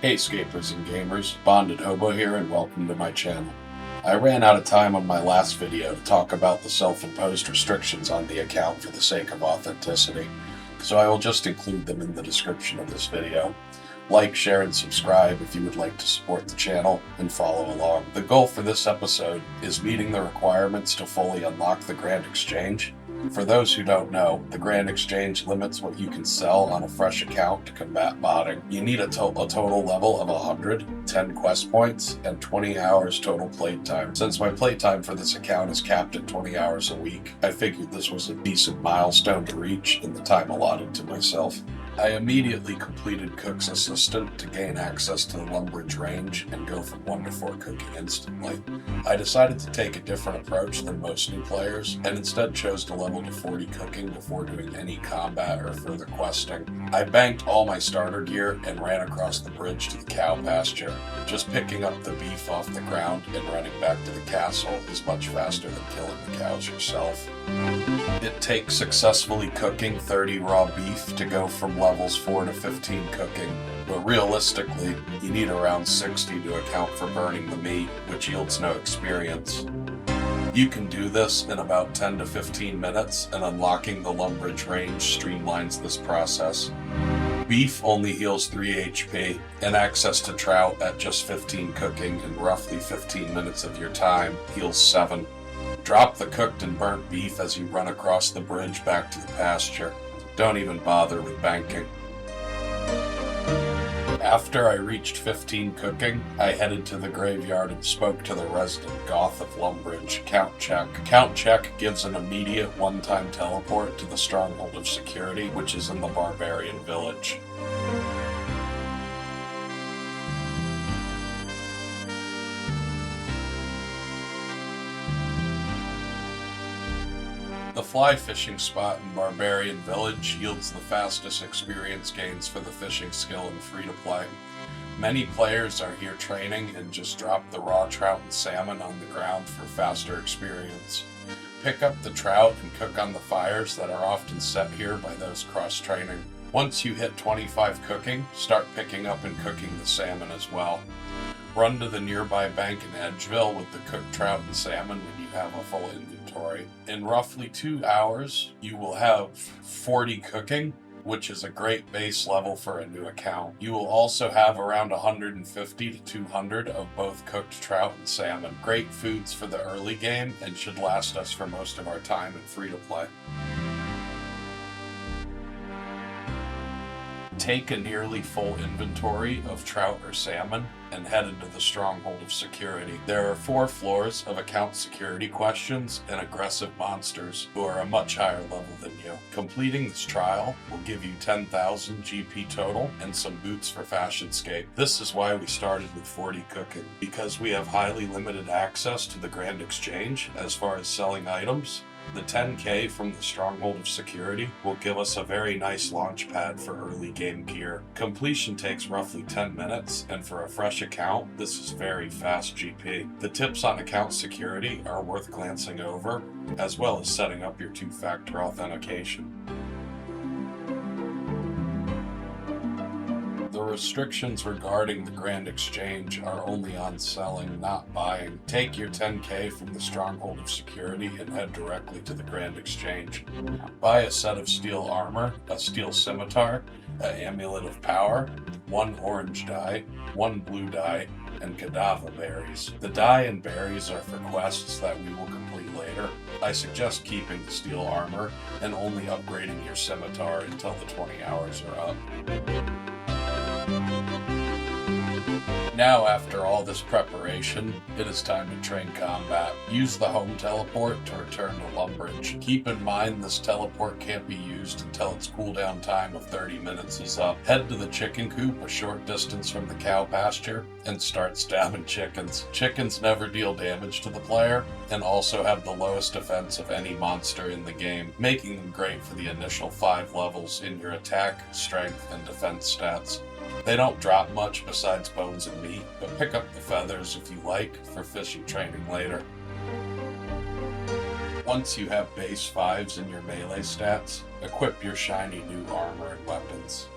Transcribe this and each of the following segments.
Hey scapers and gamers, Bonded Hobo here and welcome to my channel. I ran out of time on my last video to talk about the self-imposed restrictions on the account for the sake of authenticity, so I will just include them in the description of this video. Like, share, and subscribe if you would like to support the channel and follow along. The goal for this episode is meeting the requirements to fully unlock the Grand Exchange. For those who don't know, the Grand Exchange limits what you can sell on a fresh account to combat botting. You need a total level of 100, 10 quest points, and 20 hours total playtime. Since my playtime for this account is capped at 20 hours a week, I figured this was a decent milestone to reach in the time allotted to myself. I immediately completed Cook's Assistant to gain access to the Lumbridge range and go from 1 to 4 cooking instantly. I decided to take a different approach than most new players, and instead chose to level to 40 cooking before doing any combat or further questing. I banked all my starter gear and ran across the bridge to the cow pasture. Just picking up the beef off the ground and running back to the castle is much faster than killing the cows yourself. It takes successfully cooking 30 raw beef to go from levels 4 to 15 cooking, but realistically, you need around 60 to account for burning the meat, which yields no experience. You can do this in about 10 to 15 minutes, and unlocking the Lumbridge range streamlines this process. Beef only heals 3 HP, and access to trout at just 15 cooking and roughly 15 minutes of your time heals 7. Drop the cooked and burnt beef as you run across the bridge back to the pasture. Don't even bother with banking. After I reached 15 cooking, I headed to the graveyard and spoke to the resident goth of Lumbridge, Count Check. Count Check gives an immediate one-time teleport to the Stronghold of Security, which is in the barbarian village. The fly fishing spot in Barbarian Village yields the fastest experience gains for the fishing skill in free-to-play. Many players are here training and just drop the raw trout and salmon on the ground for faster experience. Pick up the trout and cook on the fires that are often set here by those cross-training. Once you hit 25 cooking, start picking up and cooking the salmon as well. Run to the nearby bank in Edgeville with the cooked trout and salmon when you have a full inventory. In roughly 2 hours, you will have 40 cooking, which is a great base level for a new account. You will also have around 150 to 200 of both cooked trout and salmon. Great foods for the early game and should last us for most of our time in free-to-play. Take a nearly full inventory of trout or salmon and head into the Stronghold of Security. There are 4 floors of account security questions and aggressive monsters who are a much higher level than you. Completing this trial will give you 10,000 GP total and some boots for Fashionscape. This is why we started with 40 cooking, because we have highly limited access to the Grand Exchange as far as selling items. The 10k from the Stronghold of Security will give us a very nice launch pad for early game gear. Completion takes roughly 10 minutes, and for a fresh account, this is very fast GP. The tips on account security are worth glancing over, as well as setting up your 2-factor authentication. The restrictions regarding the Grand Exchange are only on selling, not buying. Take your 10k from the Stronghold of Security and head directly to the Grand Exchange. Buy a set of steel armor, a steel scimitar, an amulet of power, 1 orange dye, 1 blue dye, and Gadava berries. The dye and berries are for quests that we will complete later. I suggest keeping the steel armor and only upgrading your scimitar until the 20 hours are up. Now, after all this preparation, it is time to train combat. Use the home teleport to return to Lumbridge. Keep in mind this teleport can't be used until its cooldown time of 30 minutes is up. Head to the chicken coop a short distance from the cow pasture and start stabbing chickens. Chickens never deal damage to the player and also have the lowest defense of any monster in the game, making them great for the initial 5 levels in your attack, strength, and defense stats. They don't drop much besides bones and meat, but pick up the feathers if you like for fishing training later. Once you have base 5s in your melee stats, equip your shiny new armor and weapons.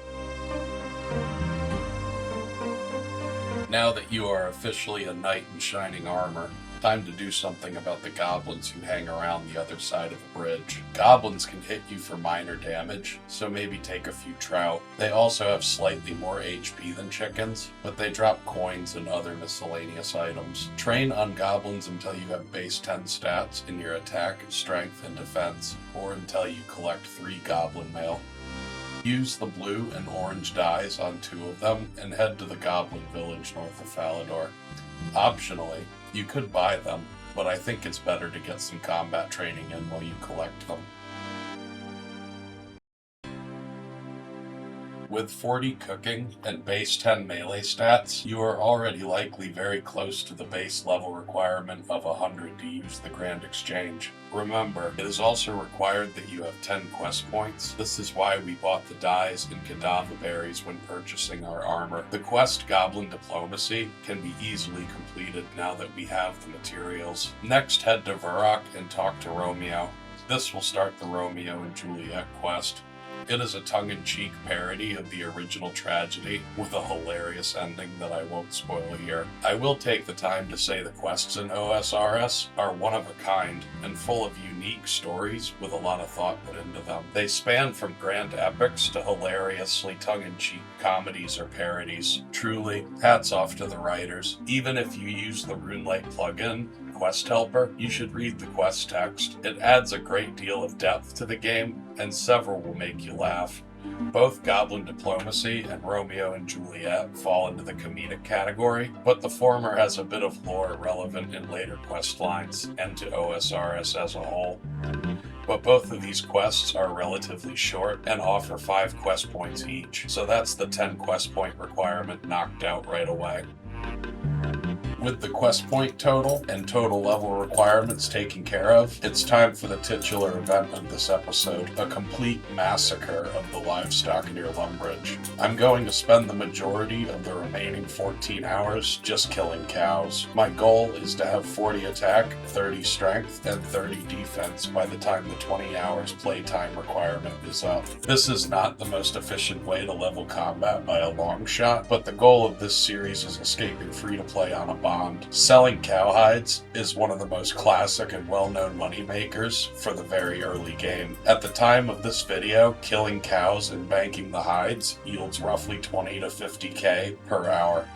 Now that you are officially a knight in shining armor, time to do something about the goblins who hang around the other side of the bridge. Goblins can hit you for minor damage, so maybe take a few trout. They also have slightly more HP than chickens, but they drop coins and other miscellaneous items. Train on goblins until you have base 10 stats in your attack, strength, and defense, or until you collect 3 goblin mail. Use the blue and orange dies on 2 of them and head to the goblin village north of Falador. Optionally, you could buy them, but I think it's better to get some combat training in while you collect them. With 40 cooking and base 10 melee stats, you are already likely very close to the base level requirement of 100 to use the Grand Exchange. Remember, it is also required that you have 10 quest points. This is why we bought the dyes and cadaver berries when purchasing our armor. The quest Goblin Diplomacy can be easily completed now that we have the materials. Next, head to Verrock and talk to Romeo. This will start the Romeo and Juliet quest. It is a tongue-in-cheek parody of the original tragedy, with a hilarious ending that I won't spoil here. I will take the time to say the quests in OSRS are one of a kind, and full of unique stories with a lot of thought put into them. They span from grand epics to hilariously tongue-in-cheek comedies or parodies. Truly, hats off to the writers. Even if you use the RuneLight plugin, Quest Helper, you should read the quest text. It adds a great deal of depth to the game, and several will make you laugh. Both Goblin Diplomacy and Romeo and Juliet fall into the comedic category, but the former has a bit of lore relevant in later quest lines and to OSRS as a whole. But both of these quests are relatively short and offer 5 quest points each, so that's the 10 quest point requirement knocked out right away. With the quest point total and total level requirements taken care of, it's time for the titular event of this episode, a complete massacre of the livestock near Lumbridge. I'm going to spend the majority of the remaining 14 hours just killing cows. My goal is to have 40 attack, 30 strength, and 30 defense by the time the 20 hours playtime requirement is up. This is not the most efficient way to level combat by a long shot, but the goal of this series is escaping free-to-play on a bond. Selling cowhides is one of the most classic and well-known money makers for the very early game. At the time of this video, killing cows and banking the hides yields roughly 20 to 50k per hour.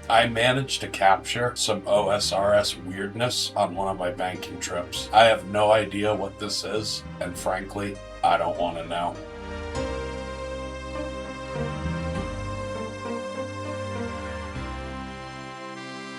I managed to capture some OSRS weirdness on one of my banking trips. I have no idea what this is, and frankly, I don't want to know.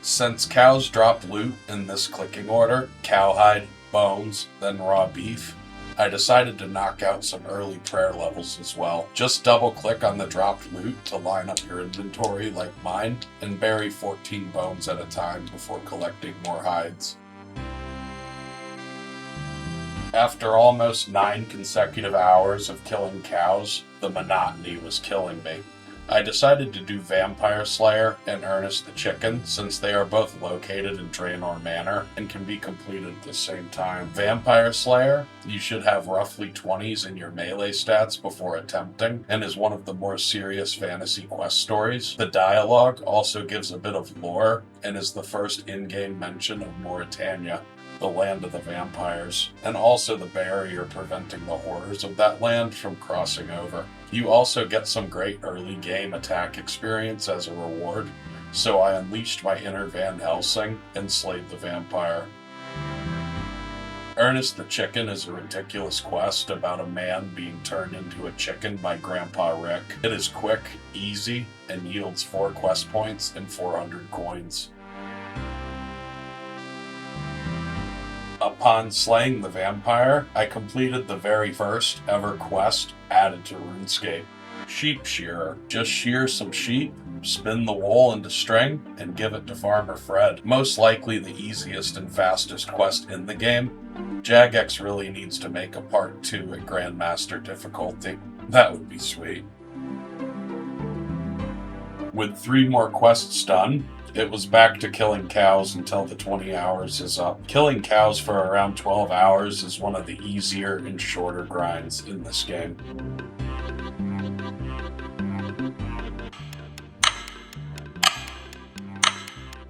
Since cows drop loot in this clicking order, cowhide, bones, then raw beef, I decided to knock out some early prayer levels as well. Just double click on the dropped loot to line up your inventory like mine, and bury 14 bones at a time before collecting more hides. After almost 9 consecutive hours of killing cows, the monotony was killing me. I decided to do Vampire Slayer and Ernest the Chicken, since they are both located in Draenor Manor and can be completed at the same time. Vampire Slayer, you should have roughly 20s in your melee stats before attempting, and is one of the more serious fantasy quest stories. The dialogue also gives a bit of lore, and is the first in-game mention of Mauritania, the land of the vampires, and also the barrier preventing the horrors of that land from crossing over. You also get some great early game attack experience as a reward, so I unleashed my inner Van Helsing and slayed the vampire. Ernest the Chicken is a ridiculous quest about a man being turned into a chicken by Grandpa Rick. It is quick, easy, and yields 4 quest points and 400 coins. Upon slaying the vampire, I completed the very first ever quest added to RuneScape. Sheep Shearer. Just shear some sheep, spin the wool into string, and give it to Farmer Fred. Most likely the easiest and fastest quest in the game. Jagex really needs to make a part 2 at Grandmaster difficulty. That would be sweet. With 3 more quests done, it was back to killing cows until the 20 hours is up. Killing cows for around 12 hours is one of the easier and shorter grinds in this game.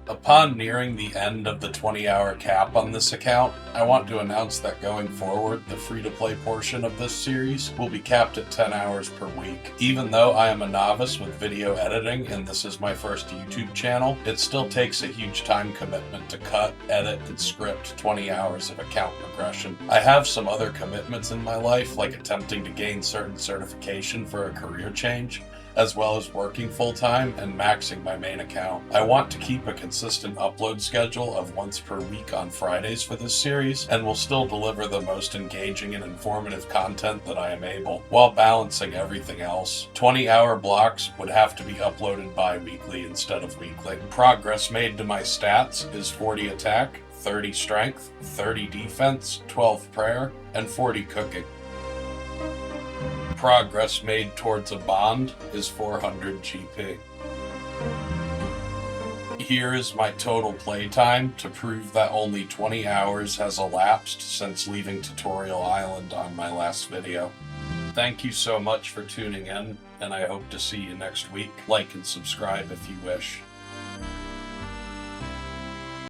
Upon nearing the end of the 20-hour cap on this account, I want to announce that going forward, the free-to-play portion of this series will be capped at 10 hours per week. Even though I am a novice with video editing and this is my first YouTube channel, it still takes a huge time commitment to cut, edit, and script 20 hours of account progression. I have some other commitments in my life, like attempting to gain certain certification for a career change, as well as working full-time and maxing my main account. I want to keep a consistent upload schedule of once per week on Fridays for this series, and will still deliver the most engaging and informative content that I am able, while balancing everything else. 20-hour blocks would have to be uploaded bi-weekly instead of weekly. Progress made to my stats is 40 attack, 30 strength, 30 defense, 12 prayer, and 40 cooking. Progress made towards a bond is 400 GP. Here is my total playtime to prove that only 20 hours has elapsed since leaving Tutorial Island on my last video. Thank you so much for tuning in, and I hope to see you next week. Like and subscribe if you wish.